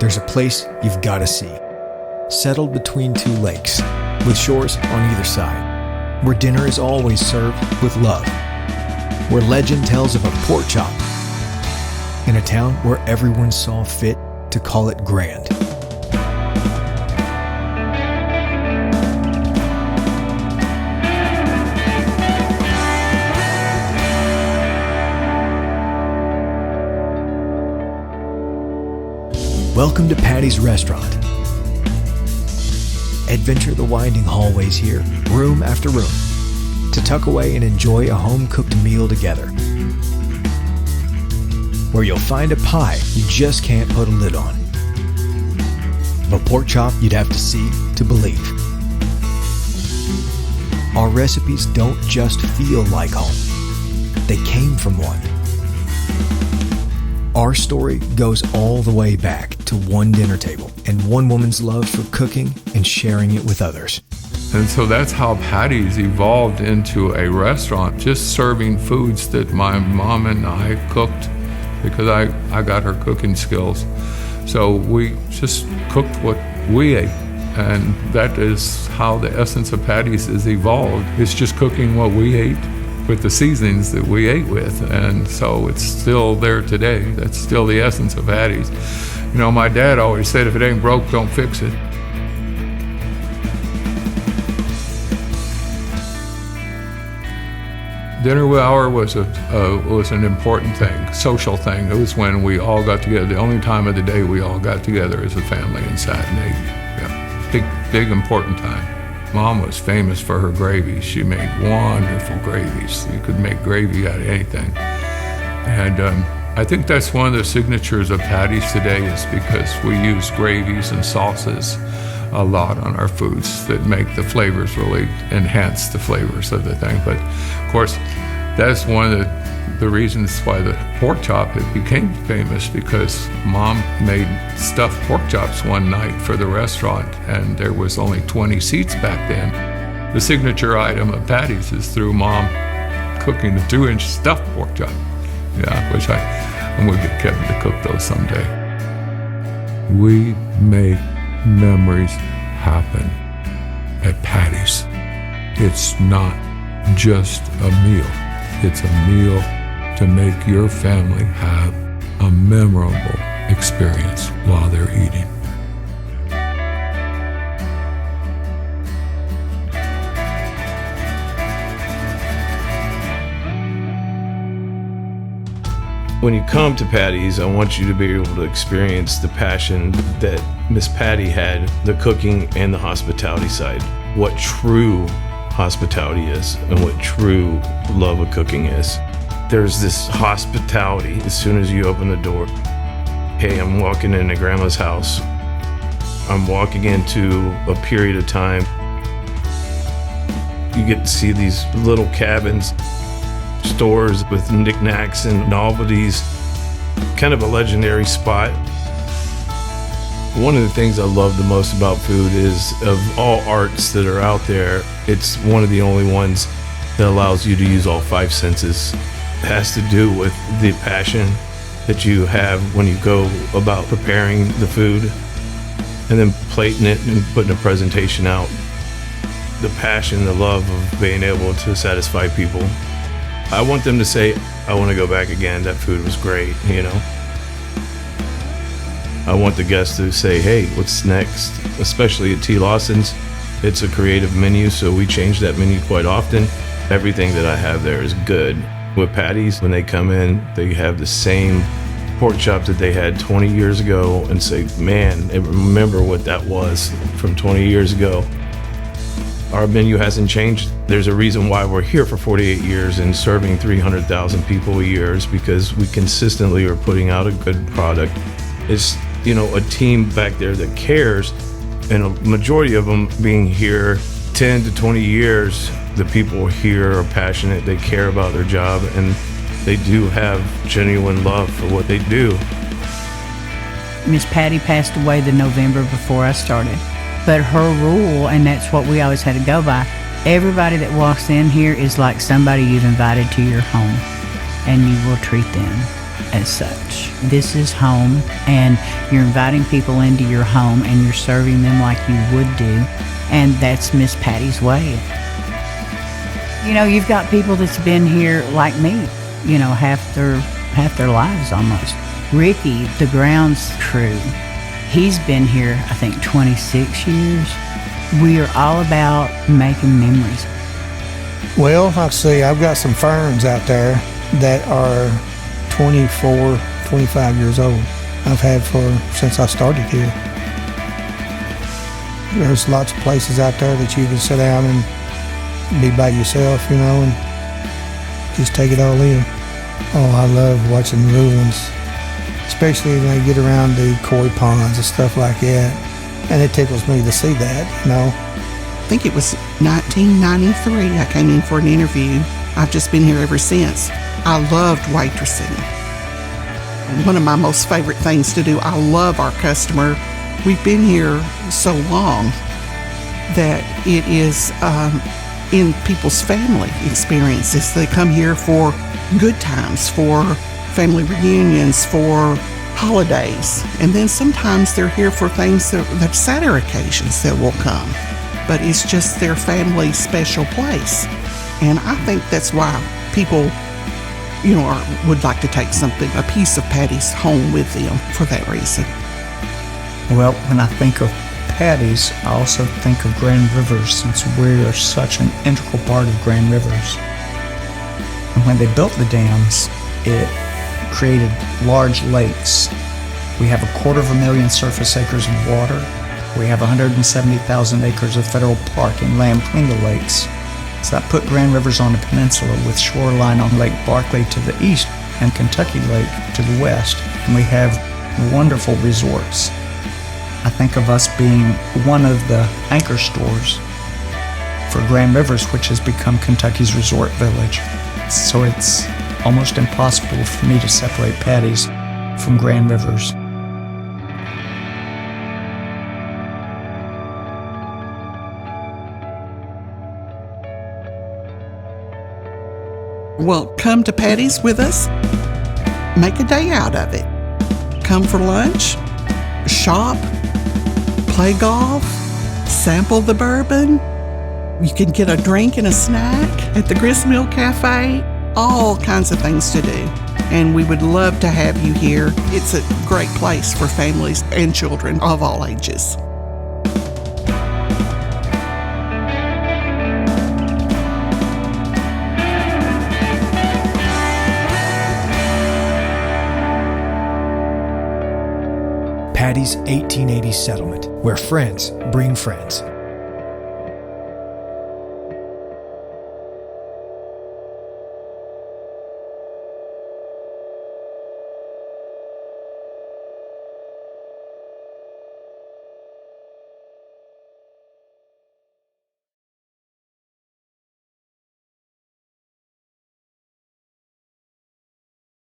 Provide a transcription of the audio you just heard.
there's a place you've got to see. Settled between two lakes, with shores on either side, where dinner is always served with love, where legend tells of a pork chop, in a town where everyone saw fit to call it grand. Welcome to Patti's Restaurant. Adventure the winding hallways here, room after room, to tuck away and enjoy a home-cooked meal together. Where you'll find a pie you just can't put a lid on. A pork chop you'd have to see to believe. Our recipes don't just feel like home. They came from one. Our story goes all the way back to one dinner table and one woman's love for cooking and sharing it with others. And so that's how Patti's evolved into a restaurant, just serving foods that my mom and I cooked because I got her cooking skills. So we just cooked what we ate. And that is how the essence of Patti's has evolved. It's just cooking what we ate with the seasonings that we ate with. And so it's still there today. That's still the essence of Patti's. You know, my dad always said, if it ain't broke, don't fix it. Dinner hour was an important thing, social thing. It was when we all got together. The only time of the day we all got together as a family and sat and ate. Yeah, big important time. Mom was famous for her gravy. She made wonderful gravies. You could make gravy out of anything. And I think that's one of the signatures of Patti's today, is because we use gravies and sauces a lot on our foods that make the flavors really enhance the flavors of the thing. But of course, that's one of the reasons why the pork chop became famous, because Mom made stuffed pork chops one night for the restaurant, and there was only 20 seats back then. The signature item of Patti's is through Mom cooking a 2-inch stuffed pork chop. Yeah, which I'm gonna get Kevin to cook those someday. We make memories happen at Patti's. It's not just a meal. It's a meal to make your family have a memorable experience while they're eating. When you come to Patti's, I want you to be able to experience the passion that Miss Patti had, the cooking and the hospitality side. What true hospitality is and what true love of cooking is. There's this hospitality as soon as you open the door. Hey, I'm walking into Grandma's house. I'm walking into a period of time. You get to see these little cabins, stores with knickknacks and novelties, kind of a legendary spot. One of the things I love the most about food is, of all arts that are out there, it's one of the only ones that allows you to use all 5 senses. It has to do with the passion that you have when you go about preparing the food and then plating it and putting a presentation out. The passion, the love of being able to satisfy people. I want them to say, I want to go back again. That food was great, you know. I want the guests to say, hey, what's next? Especially at T. Lawson's. It's a creative menu, so we change that menu quite often. Everything that I have there is good. With Patti's, when they come in, they have the same pork chop that they had 20 years ago and say, man, I remember what that was from 20 years ago. Our menu hasn't changed. There's a reason why we're here for 48 years and serving 300,000 people a year, is because we consistently are putting out a good product. It's, you know, a team back there that cares, and a majority of them being here 10 to 20 years, the people here are passionate, they care about their job, and they do have genuine love for what they do. Miss Patti passed away the November before I started. But her rule, and that's what we always had to go by, everybody that walks in here is like somebody you've invited to your home, and you will treat them as such. This is home, and you're inviting people into your home, and you're serving them like you would do, and that's Miss Patti's way. You know, you've got people that's been here like me, you know, half their lives almost. Ricky, the grounds crew, he's been here, I think, 26 years. We are all about making memories. Well, like I say, I've got some ferns out there that are 24, 25 years old. I've had since I started here. There's lots of places out there that you can sit down and be by yourself, you know, and just take it all in. Oh, I love watching the little ones, especially when they get around the koi ponds and stuff like that. And it tickles me to see that, you know. I think it was 1993 I came in for an interview. I've just been here ever since. I loved waitressing. One of my most favorite things to do. I love our customer. We've been here so long that it is in people's family experiences. They come here for good times, for family reunions, for holidays, and then sometimes they're here for things that sadder occasions that will come. But it's just their family special place, and I think that's why people, you know, would like to take a piece of Patti's home with them for that reason. Well, when I think of Patti's, I also think of Grand Rivers, since we are such an integral part of Grand Rivers. And when they built the dams, it created large lakes. We have 250,000 surface acres of water. We have 170,000 acres of federal park and land between the lakes. So that put Grand Rivers on a peninsula with shoreline on Lake Barkley to the east and Kentucky Lake to the west. And we have wonderful resorts. I think of us being one of the anchor stores for Grand Rivers, which has become Kentucky's resort village. So it's almost impossible for me to separate Patti's from Grand Rivers. Well, come to Patti's with us. Make a day out of it. Come for lunch, shop, play golf, sample the bourbon. You can get a drink and a snack at the Gristmill Cafe. All kinds of things to do. And we would love to have you here. It's a great place for families and children of all ages. Patti's 1880's settlement, where friends bring friends.